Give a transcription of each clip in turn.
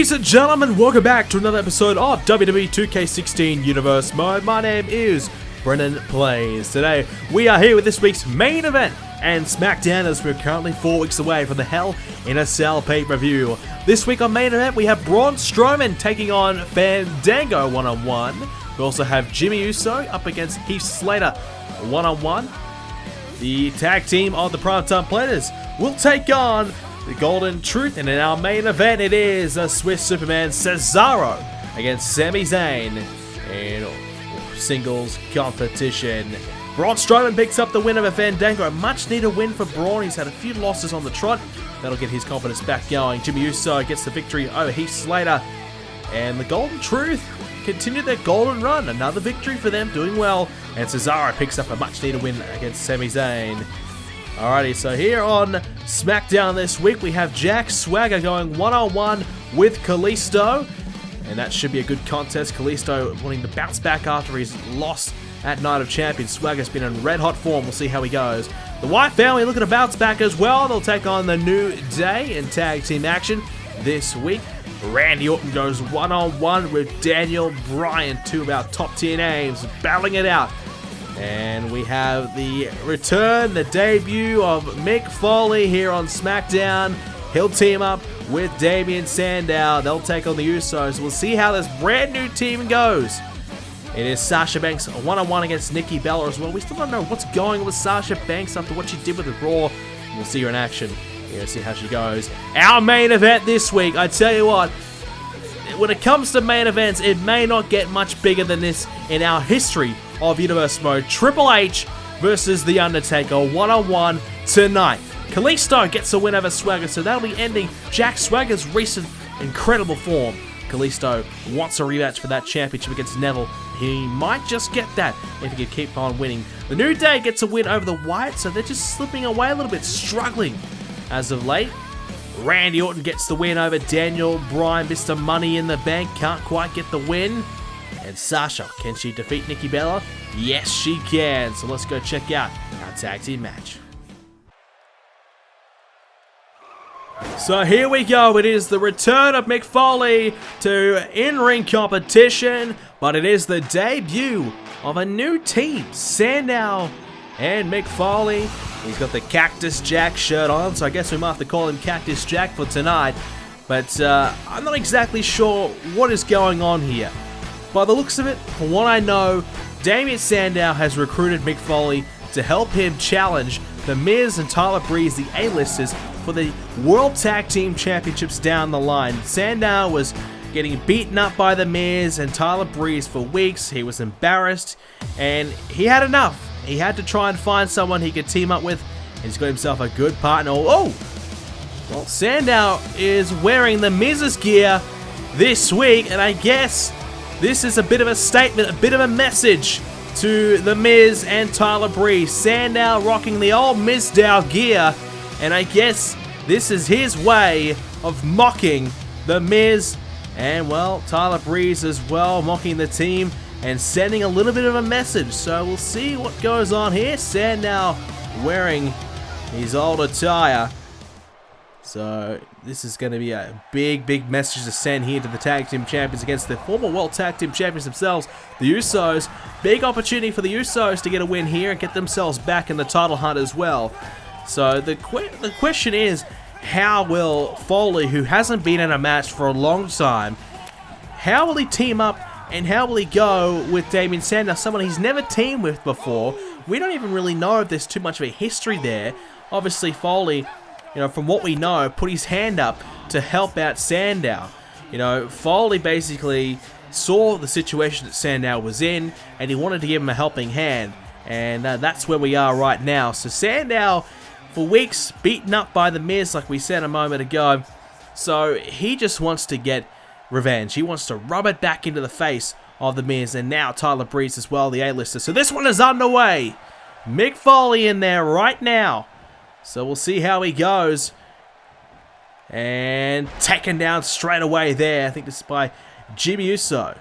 Ladies and gentlemen, welcome back to another episode of WWE 2k16 Universe Mode. My name is BrendenPlayz. Today, we are here with this week's main event and SmackDown, as we're currently 4 weeks away from the Hell in a Cell pay-per-view. This week on main event, we have Braun Strowman taking on Fandango one-on-one. We also have Jimmy Uso up against Heath Slater one-on-one. The tag team of the Primetime Players will take on the Golden Truth, and in our main event, it is a Swiss Superman Cesaro against Sami Zayn in singles competition. Braun Strowman picks up the win over Fandango. A much needed win for Braun. He's had a few losses on the trot. That'll get his confidence back going. Jimmy Uso gets the victory over Heath Slater. And the Golden Truth continue their golden run. Another victory for them, doing well. And Cesaro picks up a much needed win against Sami Zayn. Alrighty, so here on SmackDown this week, we have Jack Swagger going one-on-one with Kalisto. And that should be a good contest. Kalisto wanting to bounce back after his loss at Night of Champions. Swagger's been in red-hot form. We'll see how he goes. The White family looking to bounce back as well. They'll take on the New Day in tag team action this week. Randy Orton goes one-on-one with Daniel Bryan, two of our top-tier names, battling it out. And we have the return, the debut of Mick Foley here on SmackDown. He'll team up with Damien Sandow. They'll take on the Usos. We'll see how this brand new team goes. It is Sasha Banks one-on-one against Nikki Bella as well. We still don't know what's going on with Sasha Banks after what she did with the Raw. We'll see her in action. We'll see how she goes. Our main event this week, I tell you what, when it comes to main events, it may not get much bigger than this in our history of Universe Mode. Triple H versus The Undertaker one-on-one tonight. Kalisto gets a win over Swagger, so that'll be ending Jack Swagger's recent incredible form. Kalisto wants a rematch for that championship against Neville. He might just get that if he can keep on winning. The New Day gets a win over the Wyatt, so they're just slipping away a little bit, struggling as of late. Randy Orton gets the win over Daniel Bryan. Mr. Money in the Bank can't quite get the win. And Sasha, can she defeat Nikki Bella? Yes, she can. So let's go check out our tag team match. So here we go. It is the return of Mick Foley to in-ring competition, but it is the debut of a new team, Sandow and Mick Foley. He's got the Cactus Jack shirt on, so I guess we might have to call him Cactus Jack for tonight. But I'm not exactly sure what is going on here. By the looks of it, from what I know, Damien Sandow has recruited Mick Foley to help him challenge The Miz and Tyler Breeze, the A-listers, for the World Tag Team Championships down the line. Sandow was getting beaten up by The Miz and Tyler Breeze for weeks. He was embarrassed, and he had enough. He had to try and find someone he could team up with, and he's got himself a good partner. Oh! Well, Sandow is wearing The Miz's gear this week, and I guess this is a bit of a statement, a bit of a message to The Miz and Tyler Breeze. Sandow rocking the old Mizdow gear, and I guess this is his way of mocking The Miz and, well, Tyler Breeze as well, mocking the team and sending a little bit of a message. So we'll see what goes on here. Sandow wearing his old attire. So this is going to be a big message to send here to the Tag Team Champions against the former World Tag Team Champions themselves, the Usos. Big opportunity for the Usos to get a win here and get themselves back in the title hunt as well. So the question is, how will Foley, who hasn't been in a match for a long time, how will he team up and how will he go with Damien Sandow, someone he's never teamed with before? We don't even really know if there's too much of a history there. Obviously Foley, from what we know, put his hand up to help out Sandow. Foley basically saw the situation that Sandow was in, and he wanted to give him a helping hand. And that's where we are right now. So Sandow, for weeks, beaten up by The Miz, like we said a moment ago. So he just wants to get revenge. He wants to rub it back into the face of The Miz, and now Tyler Breeze as well, the A-lister. So this one is underway. Mick Foley in there right now. So we'll see how he goes. And taken down straight away there. I think this is by Jimmy Uso.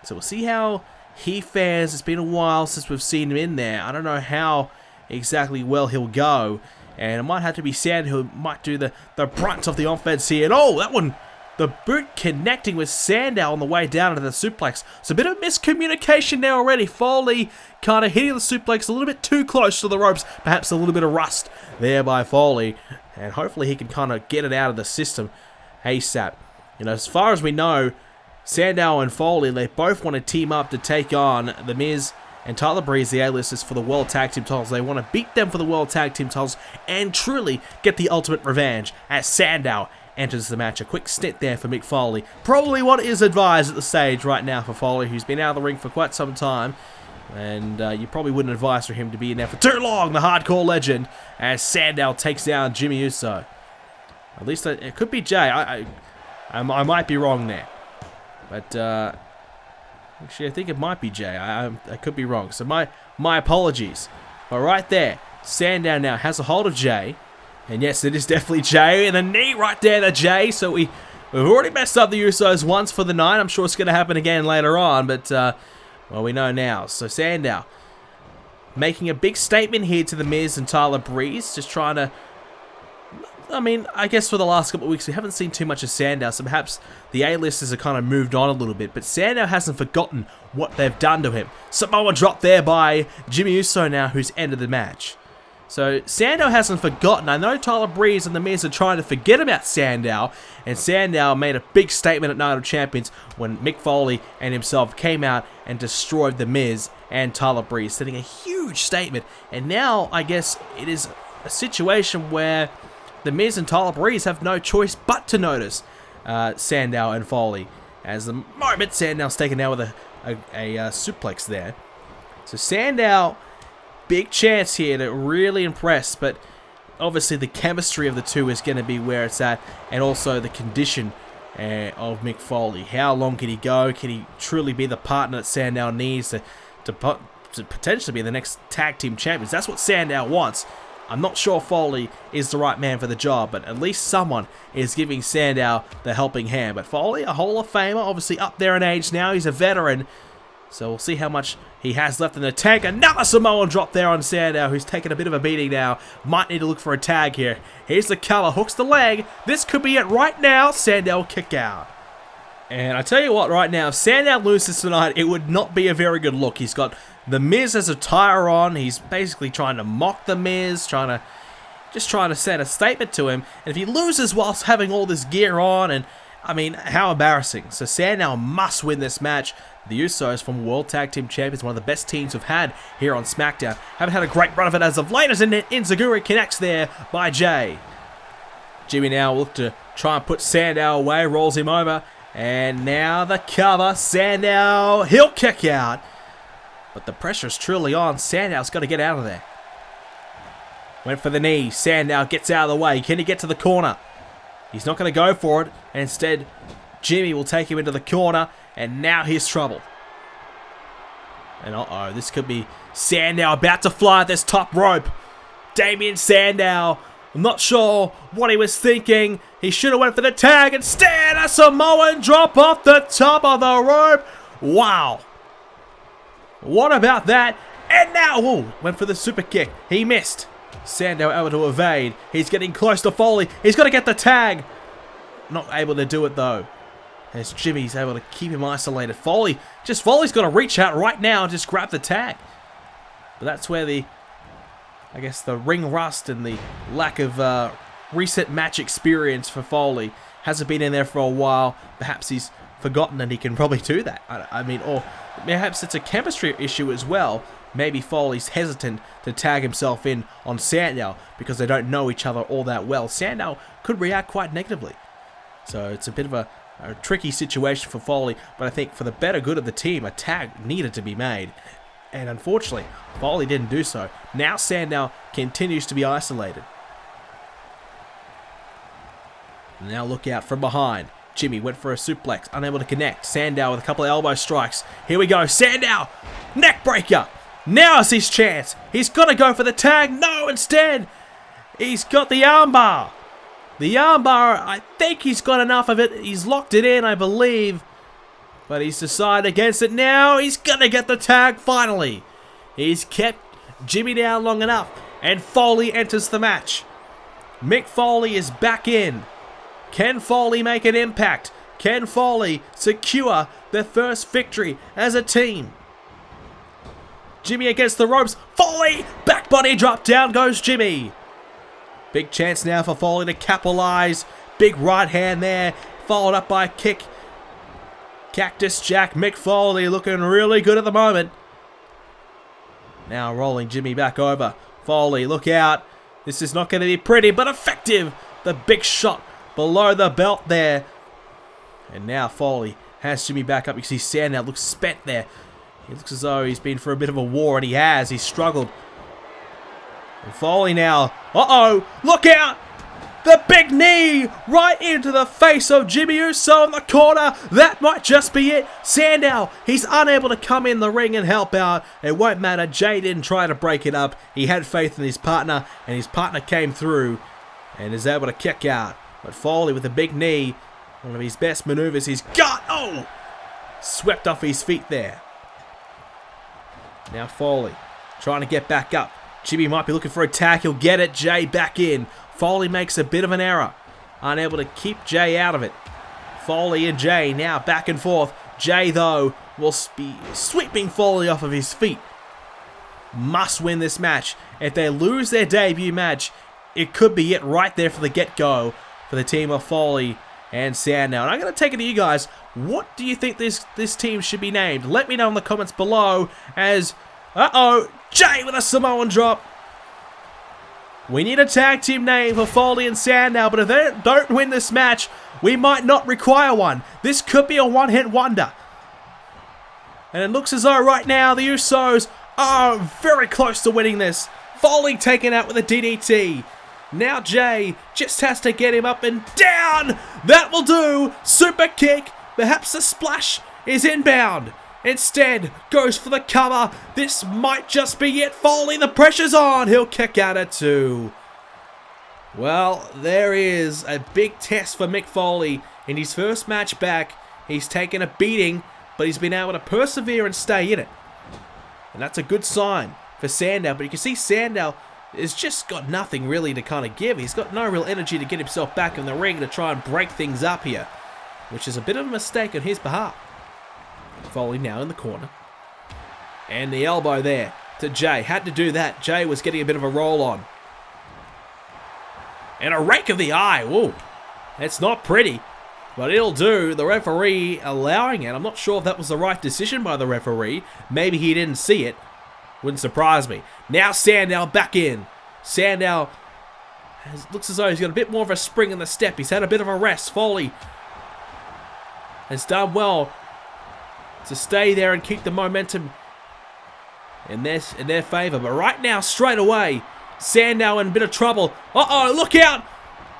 So we'll see how he fares. It's been a while since we've seen him in there. I don't know how exactly well he'll go. And it might have to be Sandow who might do the brunt of the offense here. And oh, that one the boot connecting with Sandow on the way down into the suplex. So a bit of miscommunication there already. Foley kind of hitting the suplex a little bit too close to the ropes. Perhaps a little bit of rust there by Foley. And hopefully he can kind of get it out of the system ASAP. You know, as far as we know, Sandow and Foley, they both want to team up to take on The Miz and Tyler Breeze, the A-listers, for the World Tag Team titles. They want to beat them for the World Tag Team titles and truly get the ultimate revenge as Sandow enters the match. A quick stint there for Mick Foley. Probably what is advised at the stage right now for Foley, who's been out of the ring for quite some time. And you probably wouldn't advise for him to be in there for too long, the hardcore legend, as Sandow takes down Jimmy Uso. At least it could be Jay. I might be wrong there. But actually, I think it might be Jay. I could be wrong. So my apologies. But right there, Sandow now has a hold of Jay. And yes, it is definitely Jay. And the knee right there to Jay. So we've already messed up the Usos once for the night. I'm sure it's going to happen again later on. But, well, we know now. So Sandow making a big statement here to The Miz and Tyler Breeze. Just trying to... I mean, I guess for the last couple of weeks, we haven't seen too much of Sandow. So perhaps the A-listers have kind of moved on a little bit. But Sandow hasn't forgotten what they've done to him. Samoa drop there by Jimmy Uso now, who's ended the match. So Sandow hasn't forgotten. I know Tyler Breeze and The Miz are trying to forget about Sandow, and Sandow made a big statement at Night of Champions when Mick Foley and himself came out and destroyed The Miz and Tyler Breeze, sending a huge statement. And now, I guess, it is a situation where The Miz and Tyler Breeze have no choice but to notice Sandow and Foley. As the moment Sandow's taken down with a suplex there. So Sandow... big chance here to really impress, but obviously the chemistry of the two is going to be where it's at, and also the condition of Mick Foley. How long can he go? Can he truly be the partner that Sandow needs to potentially be the next tag team champions? That's what Sandow wants. I'm not sure Foley is the right man for the job, but at least someone is giving Sandow the helping hand. But Foley, a Hall of Famer, obviously up there in age now. He's a veteran. So we'll see how much he has left in the tank. Another Samoan drop there on Sandow, who's taken a bit of a beating now. Might need to look for a tag here. Here's the cover, hooks the leg. This could be it right now. Sandow will kick out. And I tell you what, right now, if Sandow loses tonight, it would not be a very good look. He's got The Miz as a tire on. He's basically trying to mock The Miz, just trying to send a statement to him. And if he loses whilst having all this gear on, and I mean, how embarrassing. So Sandow must win this match. The Usos, from World Tag Team Champions, one of the best teams we've had here on SmackDown. Haven't had a great run of it as of late, as Enziguri connects there by Jay. Jimmy now will look to try and put Sandow away, rolls him over. And now the cover, Sandow, he'll kick out. But the pressure's truly on. Sandow's got to get out of there. Went for the knee. Sandow gets out of the way. Can he get to the corner? He's not going to go for it. And instead, Jimmy will take him into the corner. And now here's trouble. And uh-oh, this could be Sandow about to fly at this top rope. Damien Sandow, I'm not sure what he was thinking. He should have went for the tag. Instead, a Samoan drop off the top of the rope. Wow. What about that? And now, went for the super kick. He missed. Sandow able to evade. He's getting close to Foley. He's got to get the tag. Not able to do it though. As Jimmy's able to keep him isolated. Foley's got to reach out right now and just grab the tag. But that's where I guess the ring rust and the lack of recent match experience for Foley hasn't been in there for a while. Perhaps he's forgotten and he can probably do that. I mean, or perhaps it's a chemistry issue as well. Maybe Foley's hesitant to tag himself in on Sandow because they don't know each other all that well. Sandow could react quite negatively. So it's a bit of a tricky situation for Foley, but I think for the better good of the team, a tag needed to be made. And unfortunately, Foley didn't do so. Now Sandow continues to be isolated. Now look out from behind. Jimmy went for a suplex, unable to connect. Sandow with a couple of elbow strikes. Here we go. Sandow, neck breaker. Now is his chance. He's got to go for the tag. No, instead, he's got the armbar. The armbar, I think he's got enough of it. He's locked it in, I believe. But he's decided against it now. He's going to get the tag finally. He's kept Jimmy down long enough. And Foley enters the match. Mick Foley is back in. Can Foley make an impact? Can Foley secure their first victory as a team? Jimmy against the ropes. Foley! Back body drop. Down goes Jimmy. Big chance now for Foley to capitalize. Big right hand there. Followed up by a kick. Cactus Jack, Mick Foley looking really good at the moment. Now rolling Jimmy back over. Foley, look out. This is not going to be pretty, but effective. The big shot below the belt there. And now Foley has Jimmy back up. You can see Sandow looks spent there. He looks as though he's been for a bit of a war, and he has. He's struggled. And Foley now. Uh-oh. Look out. The big knee right into the face of Jimmy Uso in the corner. That might just be it. Sandow, he's unable to come in the ring and help out. It won't matter. Jay didn't try to break it up. He had faith in his partner, and his partner came through and is able to kick out. But Foley with a big knee, one of his best maneuvers he's got. Oh! Swept off his feet there. Now Foley trying to get back up. Jimmy might be looking for a tag. He'll get it. Jay back in. Foley makes a bit of an error. Unable to keep Jay out of it. Foley and Jay now back and forth. Jay, though, will be sweeping Foley off of his feet. Must win this match. If they lose their debut match, it could be it right there for the get-go for the team of Foley and Sandow. And I'm going to take it to you guys. What do you think this team should be named? Let me know in the comments below as... Uh-oh! Jay with a Samoan drop. We need a tag team name for Foley and Sandow, but if they don't win this match, we might not require one. This could be a one-hit wonder. And it looks as though right now the Usos are very close to winning this. Foley taken out with a DDT. Now Jay just has to get him up and down. That will do. Super kick. Perhaps the splash is inbound. Instead, goes for the cover. This might just be it. Foley, the pressure's on. He'll kick out at 2. Well, there is a big test for Mick Foley. In his first match back, he's taken a beating, but he's been able to persevere and stay in it. And that's a good sign for Sandow. But you can see Sandow has just got nothing really to kind of give. He's got no real energy to get himself back in the ring to try and break things up here, which is a bit of a mistake on his behalf. Foley now in the corner. And the elbow there to Jay. Had to do that. Jay was getting a bit of a roll on. And a rake of the eye. Whoa. That's not pretty. But it'll do. The referee allowing it. I'm not sure if that was the right decision by the referee. Maybe he didn't see it. Wouldn't surprise me. Now Sandow back in. Sandow looks as though he's got a bit more of a spring in the step. He's had a bit of a rest. Foley has done well to stay there and keep the momentum in their favor. But right now, straight away, Sandow in a bit of trouble. Uh-oh, look out!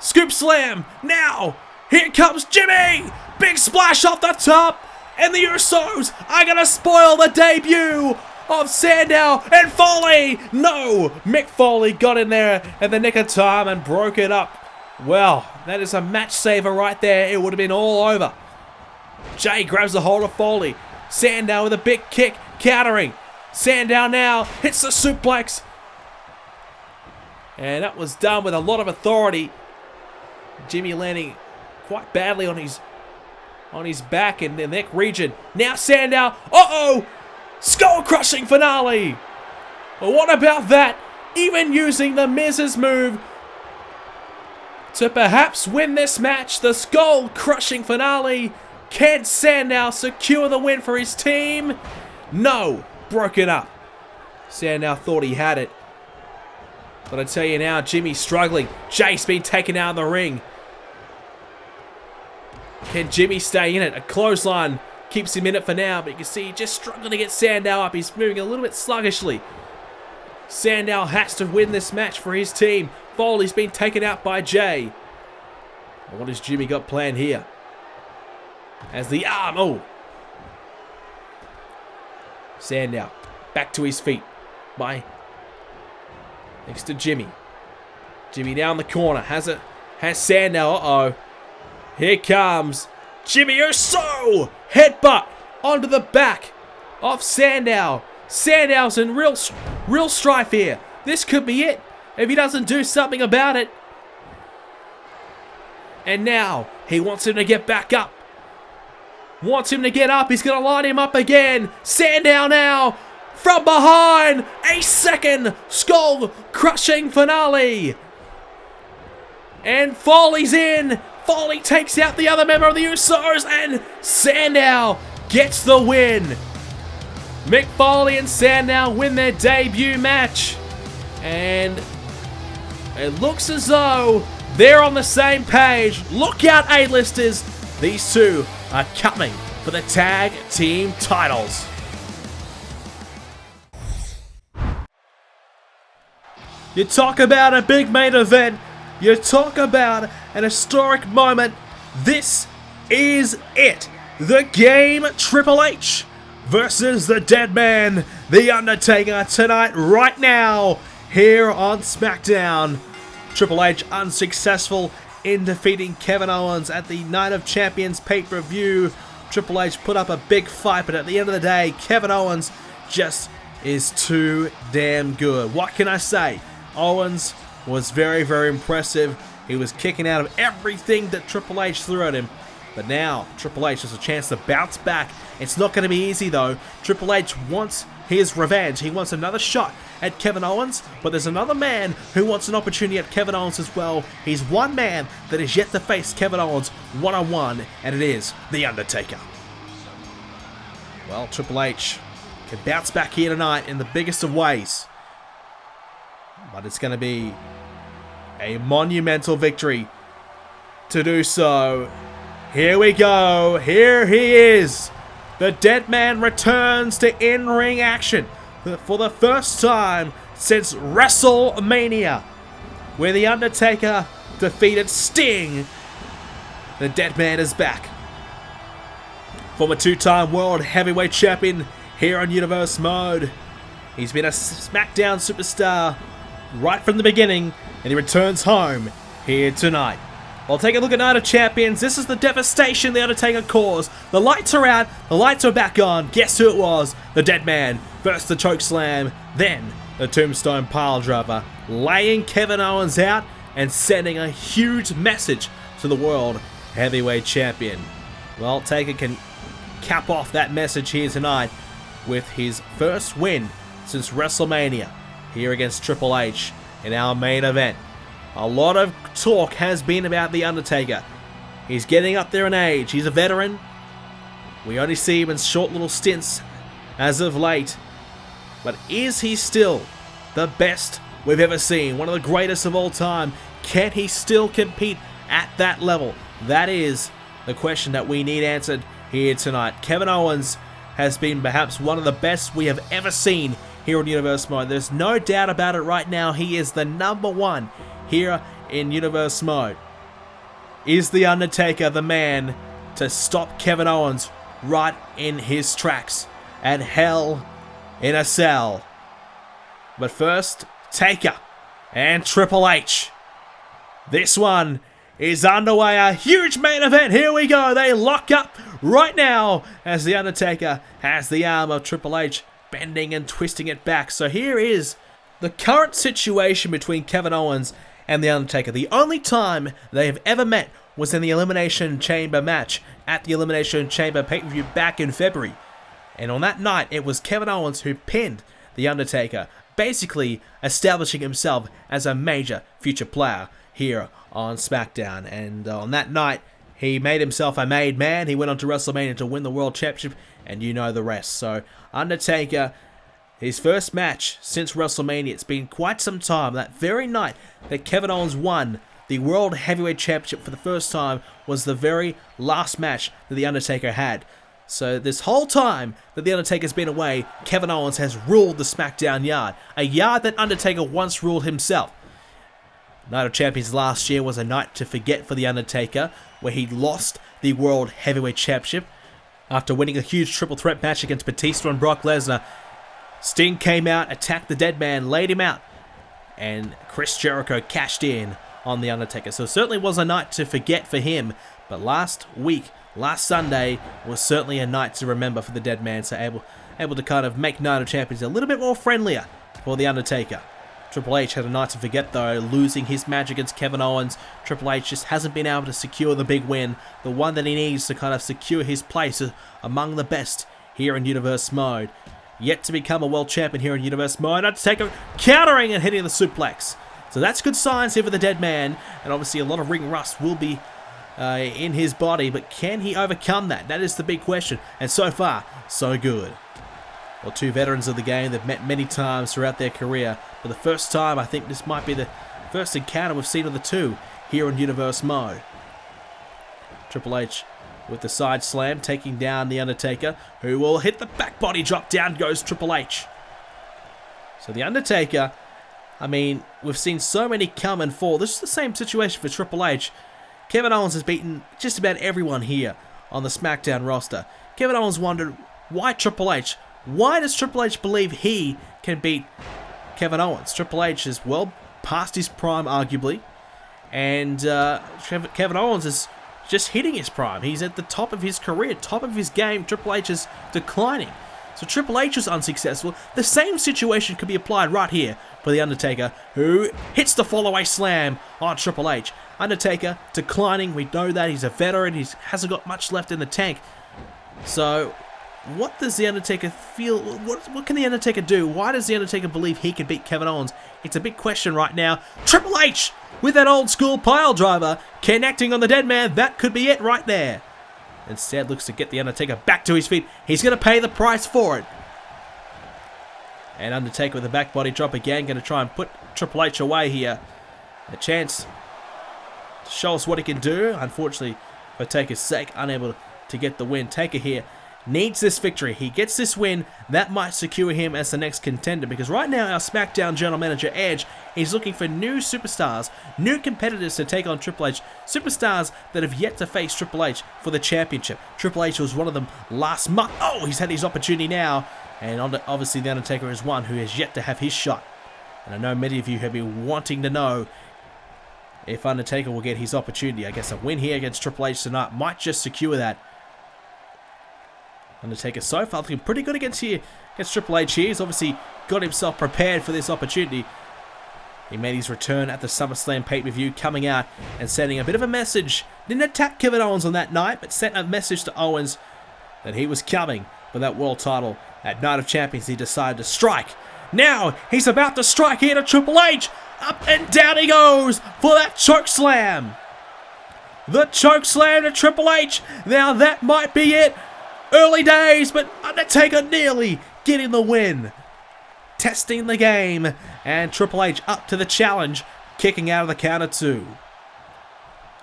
Scoop slam! Now! Here comes Jimmy! Big splash off the top! And the Usos are going to spoil the debut of Sandow and Foley! No! Mick Foley got in there at the nick of time and broke it up. Well, that is a match saver right there. It would have been all over. Jay grabs the hold of Foley. Sandow with a big kick, countering. Sandow now hits the suplex. And that was done with a lot of authority. Jimmy landing quite badly on his back and the neck region. Now Sandow, uh-oh! Skull-crushing finale! Well, what about that? Even using the Miz's move to perhaps win this match, the skull-crushing finale. Can Sandow secure the win for his team? No, broken up. Sandow thought he had it. But I tell you now, Jimmy's struggling. Jay's been taken out of the ring. Can Jimmy stay in it? A clothesline keeps him in it for now, but you can see just struggling to get Sandow up. He's moving a little bit sluggishly. Sandow has to win this match for his team. Foley's been taken out by Jay. What has Jimmy got planned here? As the arm, oh. Sandow back to his feet. Next to Jimmy. Jimmy down the corner. Has Sandow, uh-oh. Here comes Jimmy Uso! Headbutt onto the back of Sandow. Sandow's in real strife here. This could be it if he doesn't do something about it. And now he wants him to get back up. Wants him to get up. He's going to line him up again. Sandow now from behind. A second skull-crushing finale. And Foley's in. Foley takes out the other member of the Usos. And Sandow gets the win. Mick Foley and Sandow win their debut match. And it looks as though they're on the same page. Look out, A-listers. These two are coming for the tag team titles. You talk about a big main event. You talk about an historic moment. This is it. The game Triple H versus the Deadman, the Undertaker, tonight, right now, here on SmackDown. Triple H unsuccessful in defeating Kevin Owens at the Night of Champions pay-per-view. Triple H put up a big fight, but at the end of the day, Kevin Owens just is too damn good. What can I say? Owens was very, very impressive. He was kicking out of everything that Triple H threw at him. But now, Triple H has a chance to bounce back. It's not going to be easy, though. Triple H wants his revenge. He wants another shot at Kevin Owens, but there's another man who wants an opportunity at Kevin Owens as well. He's one man that is yet to face Kevin Owens one-on-one, and it is The Undertaker. Well, Triple H can bounce back here tonight in the biggest of ways. But it's going to be a monumental victory to do so. Here we go. Here he is. The Deadman returns to in-ring action for the first time since WrestleMania, where The Undertaker defeated Sting. The Deadman is back. Former two-time World Heavyweight Champion here on Universe Mode. He's been a SmackDown superstar right from the beginning, and he returns home here tonight. Well, take a look at Night of Champions. This is the devastation The Undertaker caused. The lights are out. The lights are back on. Guess who it was? The Deadman. First the chokeslam, then the Tombstone Piledriver, laying Kevin Owens out and sending a huge message to the World Heavyweight Champion. Well, Taker can cap off that message here tonight with his first win since WrestleMania here against Triple H in our main event. A lot of talk has been about The Undertaker. He's getting up there in age. He's a veteran. We only see him in short little stints as of late. But is he still the best we've ever seen? One of the greatest of all time. Can he still compete at that level? That is the question that we need answered here tonight. Kevin Owens has been perhaps one of the best we have ever seen here on Universe Mode. There's no doubt about it right now. He is the number one here in Universe Mode. Is The Undertaker the man to stop Kevin Owens right in his tracks at Hell in a Cell? But first, Taker and Triple H. This one is underway. A huge main event. Here we go. They lock up right now as The Undertaker has the arm of Triple H bending and twisting it back. So here is the current situation between Kevin Owens and The Undertaker. The only time they have ever met was in the Elimination Chamber match at the Elimination Chamber pay-per-view back in February. And on that night, it was Kevin Owens who pinned The Undertaker, basically establishing himself as a major future player here on SmackDown. And on that night, he made himself a made man. He went on to WrestleMania to win the World Championship, and you know the rest. So, Undertaker, his first match since WrestleMania. It's been quite some time. That very night that Kevin Owens won the World Heavyweight Championship for the first time was the very last match that The Undertaker had. So this whole time that The Undertaker's been away, Kevin Owens has ruled the SmackDown yard. A yard that Undertaker once ruled himself. Night of Champions last year was a night to forget for The Undertaker, where he lost the World Heavyweight Championship. After winning a huge triple threat match against Batista and Brock Lesnar, Sting came out, attacked the Deadman, laid him out, and Chris Jericho cashed in on The Undertaker. So it certainly was a night to forget for him, but last Sunday, was certainly a night to remember for the Deadman, so able to kind of make Night of Champions a little bit more friendlier for The Undertaker. Triple H had a night to forget though, losing his match against Kevin Owens. Triple H just hasn't been able to secure the big win, the one that he needs to kind of secure his place among the best here in Universe Mode. Yet to become a world champion here in Universe Mode. Undertaker countering and hitting the suplex. So that's good signs here for the Deadman, and obviously a lot of ring rust will be in his body, but can he overcome that? That is the big question, and so far, so good. Well, two veterans of the game they've met many times throughout their career, but the first time I think this might be the first encounter we've seen of the two here in Universe Mode. Triple H with the side slam taking down the Undertaker, who will hit the back body drop. Down goes Triple H. So the Undertaker, I mean, we've seen so many come and fall. This is the same situation for Triple H. Kevin Owens has beaten just about everyone here on the SmackDown roster. Kevin Owens wondered, why Triple H? Why does Triple H believe he can beat Kevin Owens? Triple H is well past his prime, arguably, and Kevin Owens is just hitting his prime. He's at the top of his career, top of his game. Triple H is declining. So Triple H was unsuccessful. The same situation could be applied right here for The Undertaker, who hits the follow-away slam on Triple H. Undertaker declining. We know that. He's a veteran. He hasn't got much left in the tank. So what does The Undertaker feel? What can The Undertaker do? Why does The Undertaker believe he can beat Kevin Owens? It's a big question right now. Triple H with that old school pile driver connecting on the Deadman. That could be it right there. Instead looks to get The Undertaker back to his feet. He's going to pay the price for it. And Undertaker with a back body drop again. Going to try and put Triple H away here. A chance to show us what he can do. Unfortunately, for Taker's sake, unable to get the win. Taker here needs this victory. He gets this win, that might secure him as the next contender, because right now our SmackDown General Manager Edge is looking for new superstars, new competitors to take on Triple H, superstars that have yet to face Triple H for the championship. Triple H was one of them last month. Oh, he's had his opportunity now, and obviously The Undertaker is one who has yet to have his shot. And I know many of you have been wanting to know if Undertaker will get his opportunity. I guess a win here against Triple H tonight might just secure that. Undertaker so far looking pretty good against Triple H here. He's obviously got himself prepared for this opportunity. He made his return at the SummerSlam pay-per-view, coming out and sending a bit of a message. Didn't attack Kevin Owens on that night, but sent a message to Owens that he was coming for that world title. At Night of Champions, he decided to strike. Now, he's about to strike here to Triple H. Up and down he goes for that choke slam. The choke slam to Triple H. Now that might be it. Early days, but Undertaker nearly getting the win. Testing the game, and Triple H up to the challenge, kicking out of the counter two.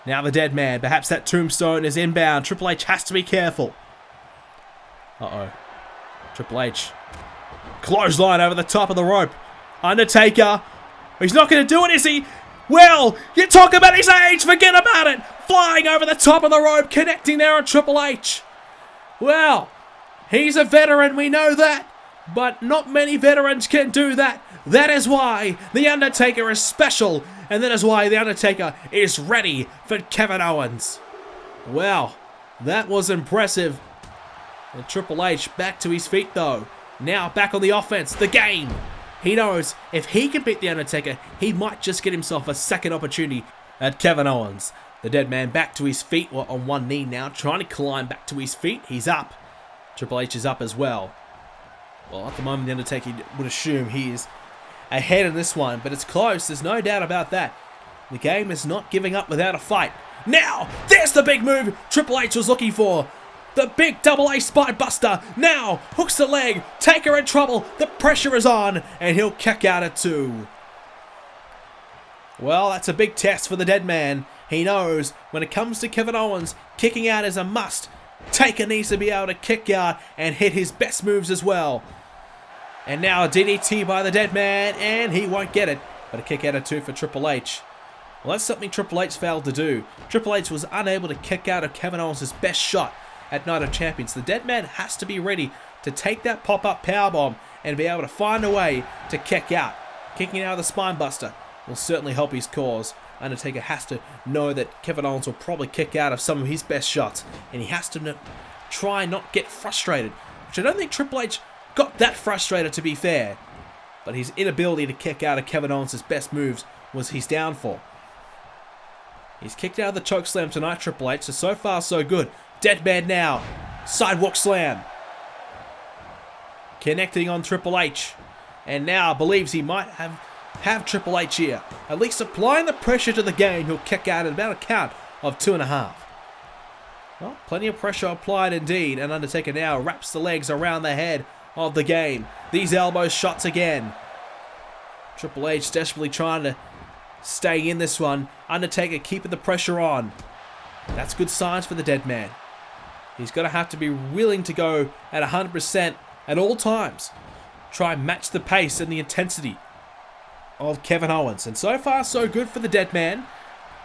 Now the Deadman, perhaps that tombstone is inbound. Triple H has to be careful. Uh-oh. Triple H. Clothesline over the top of the rope. Undertaker. He's not going to do it, is he? Well, you talk about his age, forget about it. Flying over the top of the rope, connecting there on Triple H. Well, he's a veteran, we know that, but not many veterans can do that. That is why The Undertaker is special, and that is why The Undertaker is ready for Kevin Owens. Well, that was impressive. And Triple H back to his feet though. Now back on the offense, the game. He knows if he can beat The Undertaker, he might just get himself a second opportunity at Kevin Owens. The Deadman back to his feet, on one knee now, trying to climb back to his feet. He's up. Triple H is up as well. Well, at the moment, The Undertaker would assume he is ahead in this one, but it's close. There's no doubt about that. The game is not giving up without a fight. Now, there's the big move Triple H was looking for. The big double A spine buster. Now, hooks the leg. Taker in trouble. The pressure is on, and he'll kick out at 2. Well, that's a big test for the Deadman. He knows when it comes to Kevin Owens, kicking out is a must. Taker needs to be able to kick out and hit his best moves as well. And now a DDT by the Deadman, and he won't get it. But a kick out of 2 for Triple H. Well, that's something Triple H failed to do. Triple H was unable to kick out of Kevin Owens' best shot at Night of Champions. The Deadman has to be ready to take that pop-up powerbomb and be able to find a way to kick out. Kicking out of the spinebuster will certainly help his cause. Undertaker has to know that Kevin Owens will probably kick out of some of his best shots, and he has to try not get frustrated, which I don't think Triple H got that frustrated, to be fair. but his inability to kick out of Kevin Owens' best moves was his downfall. He's kicked out of the chokeslam tonight, Triple H, so far so good. Deadman now, sidewalk slam. Connecting on Triple H, and now believes he might have Triple H here. At least applying the pressure to the game, he'll kick out at about a count of 2.5. Well, plenty of pressure applied indeed, and Undertaker now wraps the legs around the head of the game. These elbow shots again. Triple H desperately trying to stay in this one. Undertaker keeping the pressure on. That's good signs for the Deadman. He's going to have to be willing to go at 100% at all times. Try and match the pace and the intensity of Kevin Owens. And so far, so good for the Deadman.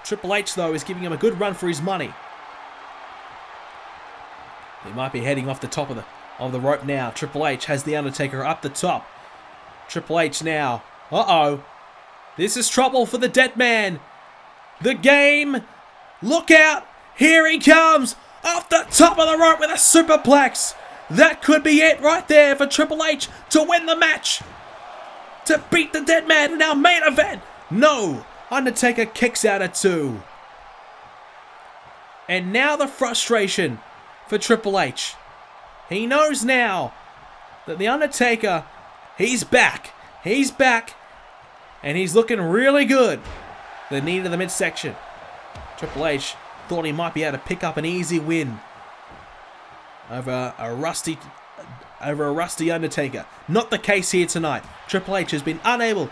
Triple H, though, is giving him a good run for his money. He might be heading off the top of the rope now. Triple H has the Undertaker up the top. Triple H now. Uh-oh. This is trouble for the Deadman. The game. Look out. Here he comes. Off the top of the rope with a superplex. That could be it right there for Triple H to win the match. To beat the Deadman in our main event. No. Undertaker kicks out at 2. And now the frustration for Triple H. He knows now that the Undertaker, he's back. He's back. And he's looking really good. The knee to the midsection. Triple H thought he might be able to pick up an easy win over a rusty Undertaker. Not the case here tonight. Triple H has been unable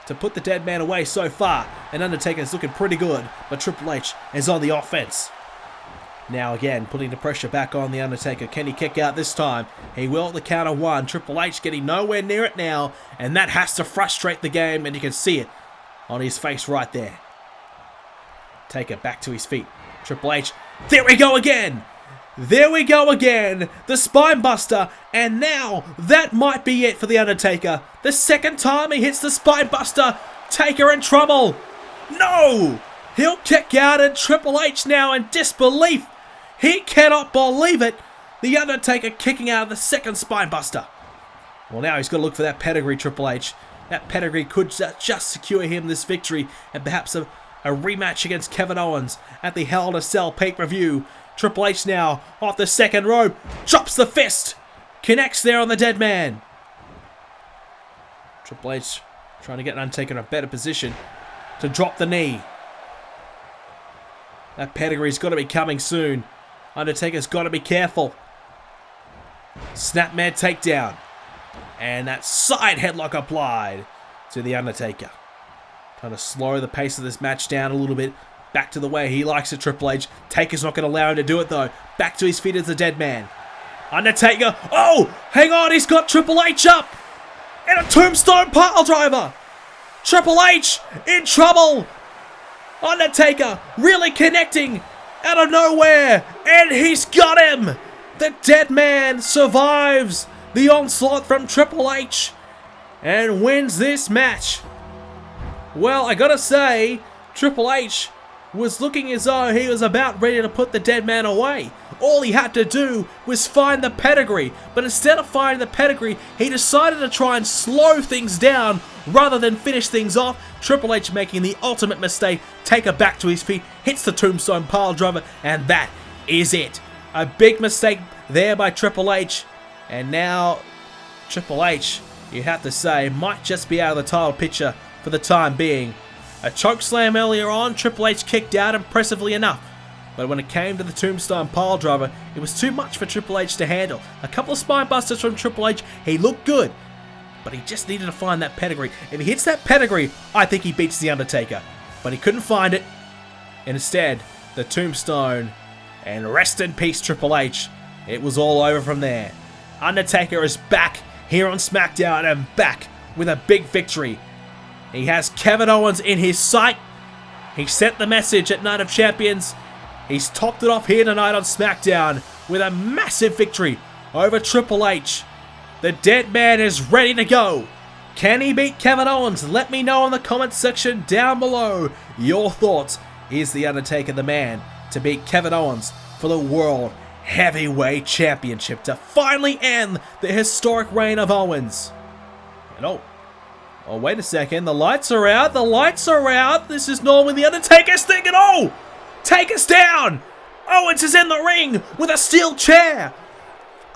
to put the Deadman away so far, and Undertaker's looking pretty good, but Triple H is on the offense. Now again, putting the pressure back on the Undertaker. Can he kick out this time? He will at the count of 1. Triple H getting nowhere near it now, and that has to frustrate the game, and you can see it on his face right there. Taker back to his feet. Triple H, there we go again! There we go again! The spine buster, and now that might be it for the Undertaker. The second time he hits the spine buster, Taker in trouble. No! He'll kick out, and Triple H now in disbelief. He cannot believe it. The Undertaker kicking out of the second spine buster. Well, now he's got to look for that pedigree, Triple H. That pedigree could just secure him this victory, and perhaps a rematch against Kevin Owens at the Hell in a Cell pay-per-view. Triple H now off the second rope, drops the fist, connects there on the Deadman. Triple H trying to get Undertaker in a better position to drop the knee. That pedigree's got to be coming soon. Undertaker's got to be careful. Snapmare takedown. And that side headlock applied to the Undertaker. Trying to slow the pace of this match down a little bit. Back to the way he likes it, Triple H. Taker's not going to allow him to do it, though. Back to his feet as the Deadman. Undertaker. Oh, hang on. He's got Triple H up. And a tombstone pile driver. Triple H in trouble. Undertaker really connecting out of nowhere. And he's got him. The Deadman survives the onslaught from Triple H and wins this match. Well, I gotta say, Triple H was looking as though he was about ready to put the Deadman away. All he had to do was find the pedigree, but instead of finding the pedigree, he decided to try and slow things down rather than finish things off. Triple H making the ultimate mistake, Taker back to his feet, hits the tombstone pile driver, and that is it. A big mistake there by Triple H, and now Triple H, you have to say, might just be out of the title picture for the time being. A chokeslam earlier on, Triple H kicked out impressively enough. But when it came to the tombstone pile driver, it was too much for Triple H to handle. A couple of spine busters from Triple H, he looked good. But he just needed to find that pedigree. If he hits that pedigree, I think he beats The Undertaker. But he couldn't find it. And instead, the tombstone. And rest in peace, Triple H. It was all over from there. Undertaker is back here on SmackDown and back with a big victory. He has Kevin Owens in his sight. He sent the message at Night of Champions. He's topped it off here tonight on SmackDown with a massive victory over Triple H. The Deadman is ready to go. Can he beat Kevin Owens? Let me know in the comments section down below your thoughts. Is The Undertaker the man to beat Kevin Owens for the World Heavyweight Championship to finally end the historic reign of Owens? And oh, Oh, wait a second. The lights are out. The lights are out. This is normally the Undertaker's thing. And oh! Take us down! Owens is in the ring with a steel chair.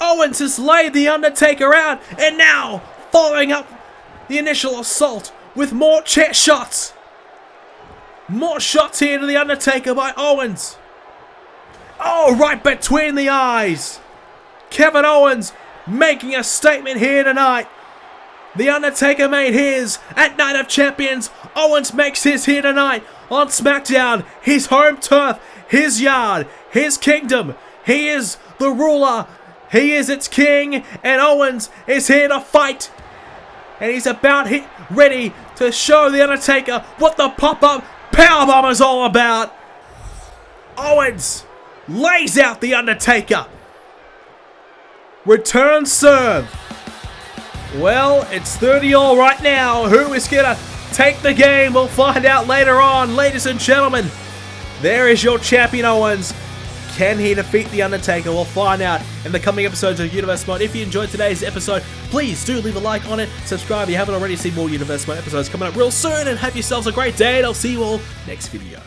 Owens has laid the Undertaker out, and now following up the initial assault with more chair shots. More shots here to the Undertaker by Owens. Oh, right between the eyes. Kevin Owens making a statement here tonight. The Undertaker made his at Night of Champions. Owens makes his here tonight on SmackDown. His home turf, his yard, his kingdom. He is the ruler. He is its king. And Owens is here to fight. And he's about ready to show the Undertaker what the pop-up powerbomb is all about. Owens lays out the Undertaker. Return serve. Well, it's 30-all right now. Who is going to take the game? We'll find out later on. Ladies and gentlemen, there is your champion Owens. Can he defeat the Undertaker? We'll find out in the coming episodes of Universe Mode. If you enjoyed today's episode, please do leave a like on it. Subscribe if you haven't already. See more Universe Mode episodes coming up real soon. And have yourselves a great day. And I'll see you all next video.